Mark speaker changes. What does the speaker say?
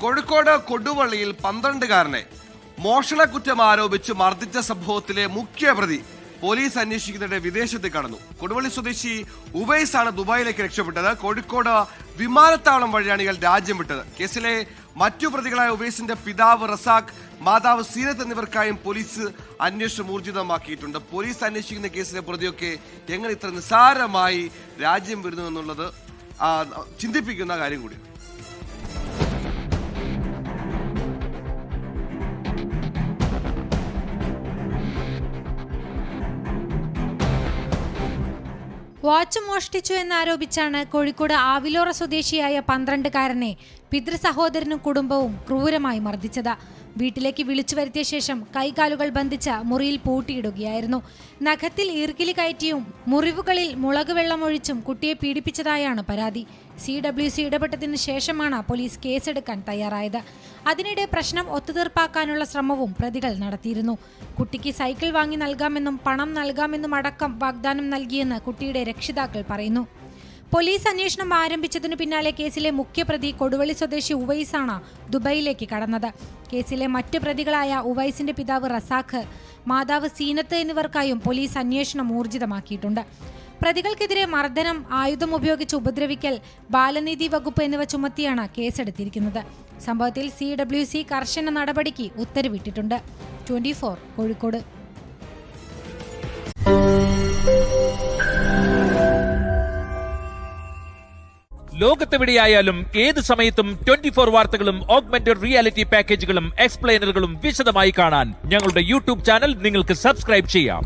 Speaker 1: കോഴിക്കോട് കൊടുവള്ളിയിൽ 12-കാരനെ മോഷണക്കുറ്റം ആരോപിച്ച് മർദ്ദിച്ച സംഭവത്തിലെ മുഖ്യപ്രതി പോലീസ് അന്വേഷിക്കുന്നതിനിടെ വിദേശത്ത് കടന്നു. കൊടുവള്ളി സ്വദേശി ഉവൈസ് ആണ് ദുബായിലേക്ക് രക്ഷപ്പെട്ടത്. കോഴിക്കോട് വിമാനത്താവളം വഴിയാണ് ഇയാൾ രാജ്യം വിട്ടത്. കേസിലെ മറ്റു പ്രതികളായ ഉവൈസിന്റെ പിതാവ് റസാഖ്, മാതാവ് സീനത്ത് എന്നിവർക്കായും പോലീസ് അന്വേഷണം ഊർജിതമാക്കിയിട്ടുണ്ട്. പോലീസ് അന്വേഷിക്കുന്ന കേസിലെ പ്രതിയൊക്കെ എങ്ങനെ ഇത്ര നിസ്സാരമായി രാജ്യം വിടുന്നു എന്നുള്ളത് ചിന്തിപ്പിക്കുന്ന കാര്യം കൂടിയാണ്.
Speaker 2: വാച്ച് മോഷ്ടിച്ചു എന്നാരോപിച്ചാണ് കോഴിക്കോട് ആവിലോറ സ്വദേശിയായ 12-കാരനെ പിതൃസഹോദരനും കുടുംബവും ക്രൂരമായി മർദ്ദിച്ചത്. വീട്ടിലേക്ക് വിളിച്ചു വരുത്തിയ ശേഷം കൈകാലുകൾ ബന്ധിച്ച് മുറിയിൽ പൂട്ടിയിടുകയായിരുന്നു. നഖത്തിൽ ഈർക്കിലി കയറ്റിയും മുറിവുകളിൽ മുളക് വെള്ളമൊഴിച്ചും കുട്ടിയെ പീഡിപ്പിച്ചതായാണ് പരാതി. CWC ഇടപെട്ടതിനു ശേഷമാണ് പോലീസ് കേസെടുക്കാൻ തയ്യാറായത്. അതിനിടെ പ്രശ്നം ഒത്തുതീർപ്പാക്കാനുള്ള ശ്രമവും പ്രതികൾ നടത്തിയിരുന്നു. കുട്ടിക്ക് സൈക്കിൾ വാങ്ങി നൽകാമെന്നും പണം നൽകാമെന്നും അടക്കം വാഗ്ദാനം നൽകിയെന്ന് കുട്ടിയുടെ രക്ഷിതാക്കൾ പറയുന്നു. പോലീസ് അന്വേഷണം ആരംഭിച്ചതിനു പിന്നാലെ കേസിലെ മുഖ്യപ്രതി കൊടുവള്ളി സ്വദേശി ഉവൈസാണ് ദുബായിലേക്ക് കടന്നത്. കേസിലെ മറ്റ് പ്രതികളായ ഉവൈസിന്റെ പിതാവ് റസാഖ്, മാതാവ് സീനത്ത് എന്നിവർക്കായും പോലീസ് അന്വേഷണം ഊർജിതമാക്കിയിട്ടുണ്ട്. പ്രതികൾക്കെതിരെ മർദ്ദനം, ആയുധം ഉപയോഗിച്ച് ഉപദ്രവിക്കൽ, ബാലനീതി വകുപ്പ് എന്നിവ ചുമത്തിയാണ് കേസെടുത്തിരിക്കുന്നത്. സംഭവത്തിൽ CWC കർശന നടപടിക്ക് ഉത്തരവിട്ടിട്ടുണ്ട്. 24 കോഴിക്കോട്.
Speaker 3: ലോകത്തെവിടെയായാലും ഏത് സമയത്തും 24 വാർത്തകളും ഓഗ്മെന്റഡ് റിയാലിറ്റി പാക്കേജുകളും എക്സ്പ്ലെയിനറുകളും വിശദമായി കാണാൻ ഞങ്ങളുടെ YouTube ചാനൽ നിങ്ങൾക്ക് സബ്സ്ക്രൈബ് ചെയ്യാം.